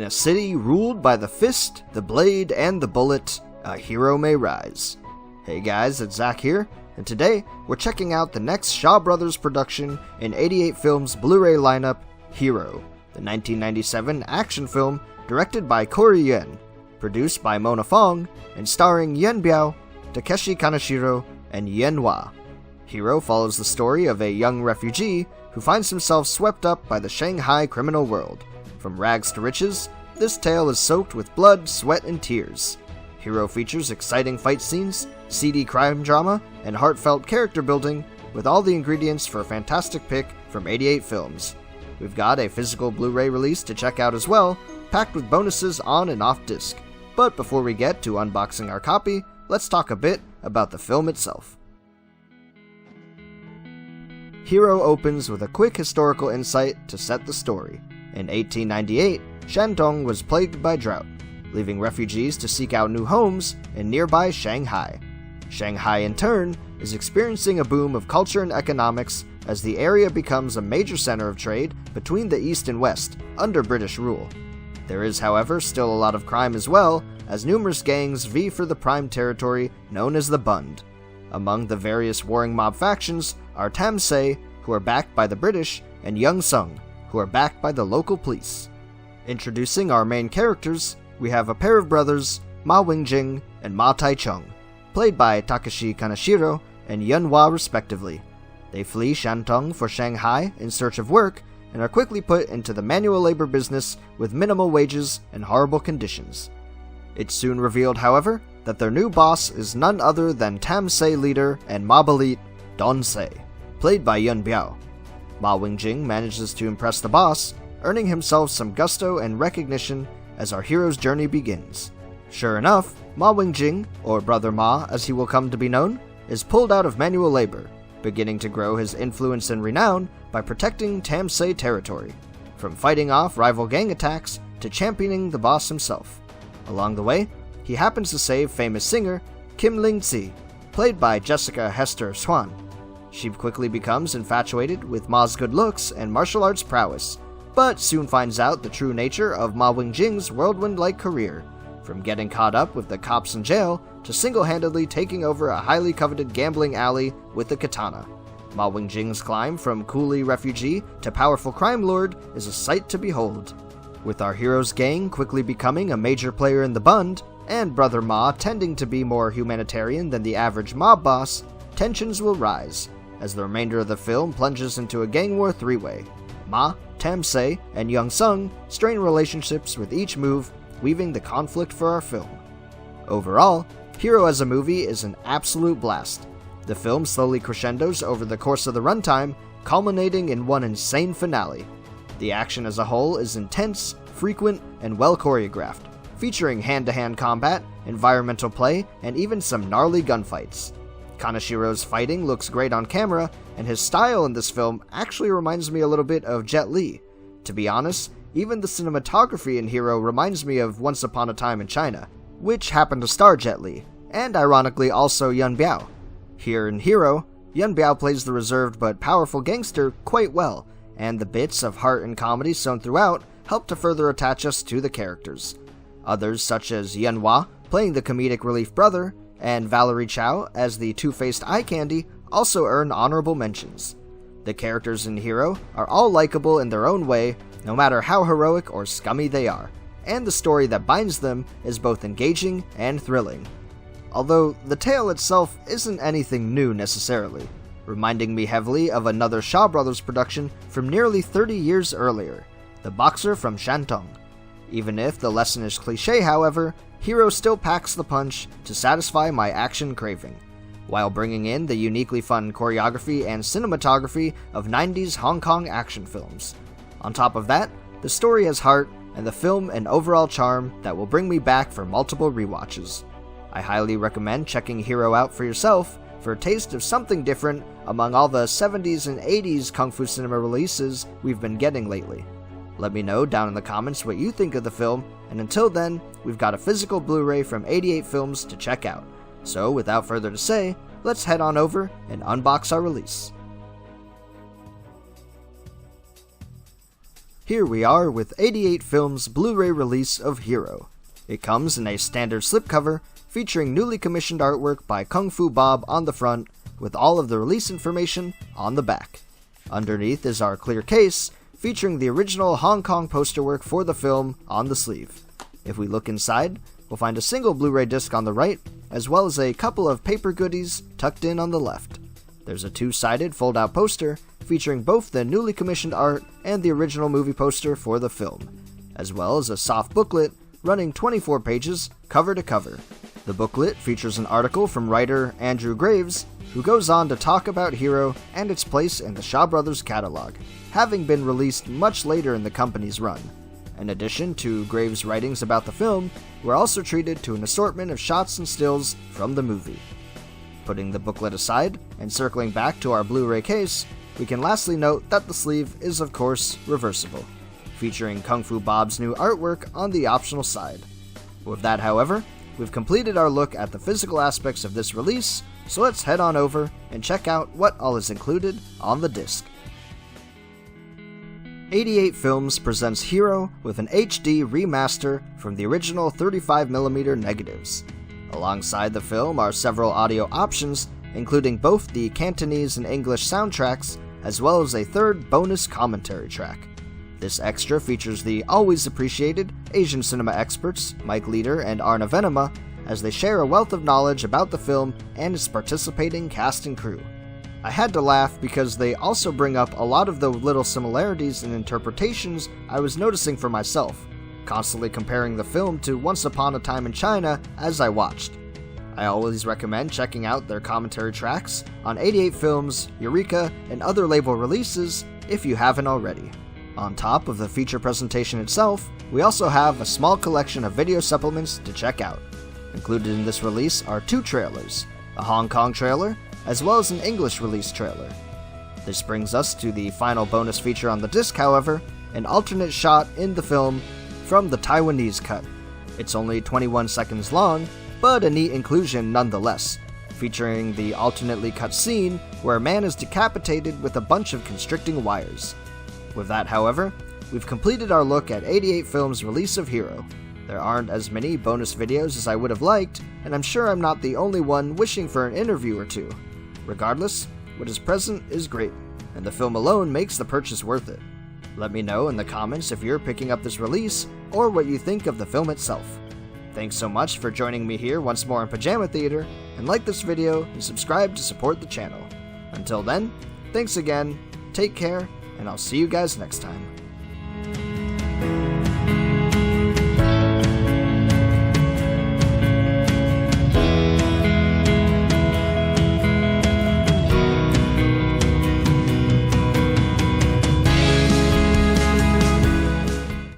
a city ruled by the fist, the blade, and the bullet, a hero may rise. Hey guys, it's Zach here, and today we're checking out the next Shaw Brothers production in 88 Films' Blu-ray lineup, Hero, the 1997 action film directed by Corey Yuen, produced by Mona Fong, and starring Yuen Biao, Takeshi Kaneshiro, and Yuen Wah. Hero follows the story of a young refugee who finds himself swept up by the Shanghai criminal world. From rags to riches, this tale is soaked with blood, sweat, and tears. Hero features exciting fight scenes, seedy crime drama, and heartfelt character building, with all the ingredients for a fantastic pick from 88 Films. We've got a physical Blu-ray release to check out as well, packed with bonuses on and off disc. But before we get to unboxing our copy, let's talk a bit about the film itself. Hero opens with a quick historical insight to set the story. In 1898, Shandong was plagued by drought, leaving refugees to seek out new homes in nearby Shanghai. Shanghai, in turn, is experiencing a boom of culture and economics as the area becomes a major center of trade between the East and West, under British rule. There is, however, still a lot of crime as well, as numerous gangs vie for the prime territory known as the Bund. Among the various warring mob factions are Tam Se, who are backed by the British, and Young Sung, who are backed by the local police. Introducing our main characters, we have a pair of brothers, Ma Wingjing and Ma Taichung, played by Takeshi Kaneshiro and Yuen Wah respectively. They flee Shantung for Shanghai in search of work, and are quickly put into the manual labor business with minimal wages and horrible conditions. It's soon revealed, however, that their new boss is none other than Tam Se leader and mob elite Don Se, played by Yuen Biao. Ma Wingjing manages to impress the boss, earning himself some gusto and recognition as our hero's journey begins. Sure enough, Ma Wingjing, or Brother Ma as he will come to be known, is pulled out of manual labor, beginning to grow his influence and renown by protecting Tam Se territory, from fighting off rival gang attacks to championing the boss himself. Along the way, he happens to save famous singer Kim Ling-tzi, played by Jessica Hester Swan. She quickly becomes infatuated with Ma's good looks and martial arts prowess, but soon finds out the true nature of Ma Wingjing's whirlwind-like career, from getting caught up with the cops in jail to single-handedly taking over a highly coveted gambling alley with the katana. Ma Wingjing's climb from coolie refugee to powerful crime lord is a sight to behold. With our hero's gang quickly becoming a major player in the Bund, and Brother Ma tending to be more humanitarian than the average mob boss, tensions will rise, as the remainder of the film plunges into a gang war three-way. Ma, Tam Se, and Young Sung strain relationships with each move, weaving the conflict for our film. Overall, Hero as a movie is an absolute blast. The film slowly crescendos over the course of the runtime, culminating in one insane finale. The action as a whole is intense, frequent, and well choreographed, featuring hand-to-hand combat, environmental play, and even some gnarly gunfights. Kaneshiro's fighting looks great on camera, and his style in this film actually reminds me a little bit of Jet Li. To be honest, even the cinematography in Hero reminds me of Once Upon a Time in China, which happened to star Jet Li, and ironically also Yuen Biao. Here in Hero, Yuen Biao plays the reserved but powerful gangster quite well, and the bits of heart and comedy sown throughout help to further attach us to the characters. Others, such as Yuen Wah, playing the comedic relief brother, and Valerie Chow as the two-faced eye candy, also earn honorable mentions. The characters in Hero are all likable in their own way, no matter how heroic or scummy they are, and the story that binds them is both engaging and thrilling. Although the tale itself isn't anything new necessarily, reminding me heavily of another Shaw Brothers production from nearly 30 years earlier, The Boxer from Shantung. Even if the lesson is cliché, however, Hero still packs the punch to satisfy my action craving, while bringing in the uniquely fun choreography and cinematography of 90s Hong Kong action films. On top of that, the story has heart, and the film an overall charm that will bring me back for multiple rewatches. I highly recommend checking Hero out for yourself for a taste of something different among all the 70s and 80s Kung Fu cinema releases we've been getting lately. Let me know down in the comments what you think of the film, and until then, we've got a physical Blu-ray from 88 Films to check out. So without further to say, let's head on over and unbox our release. Here we are with 88 Films' Blu-ray release of Hero. It comes in a standard slipcover, featuring newly commissioned artwork by Kung Fu Bob on the front, with all of the release information on the back. Underneath is our clear case, featuring the original Hong Kong poster work for the film on the sleeve. If we look inside, we'll find a single Blu-ray disc on the right, as well as a couple of paper goodies tucked in on the left. There's a two-sided fold-out poster, featuring both the newly commissioned art and the original movie poster for the film, as well as a soft booklet running 24 pages, cover to cover. The booklet features an article from writer Andrew Graves, who goes on to talk about Hero and its place in the Shaw Brothers catalog, having been released much later in the company's run. In addition to Graves' writings about the film, we're also treated to an assortment of shots and stills from the movie. Putting the booklet aside, and circling back to our Blu-ray case, we can lastly note that the sleeve is of course reversible, featuring Kung Fu Bob's new artwork on the optional side. With that, however, we've completed our look at the physical aspects of this release, so let's head on over and check out what all is included on the disc. 88 Films presents Hero with an HD remaster from the original 35mm negatives. Alongside the film are several audio options, including both the Cantonese and English soundtracks, as well as a third bonus commentary track. This extra features the always appreciated Asian cinema experts Mike Leader and Arna Venema, as they share a wealth of knowledge about the film and its participating cast and crew. I had to laugh because they also bring up a lot of the little similarities and interpretations I was noticing for myself, constantly comparing the film to Once Upon a Time in China as I watched. I always recommend checking out their commentary tracks on 88 Films, Eureka, and other label releases if you haven't already. On top of the feature presentation itself, we also have a small collection of video supplements to check out. Included in this release are two trailers, a Hong Kong trailer, as well as an English release trailer. This brings us to the final bonus feature on the disc, however, an alternate shot in the film from the Taiwanese cut. It's only 21 seconds long, but a neat inclusion nonetheless, featuring the alternately cut scene where a man is decapitated with a bunch of constricting wires. With that, however, we've completed our look at 88 Films' release of Hero. There aren't as many bonus videos as I would have liked, and I'm sure I'm not the only one wishing for an interview or two. Regardless, what is present is great, and the film alone makes the purchase worth it. Let me know in the comments if you're picking up this release, or what you think of the film itself. Thanks so much for joining me here once more in Pajama Theater, and like this video and subscribe to support the channel. Until then, thanks again, take care, and I'll see you guys next time.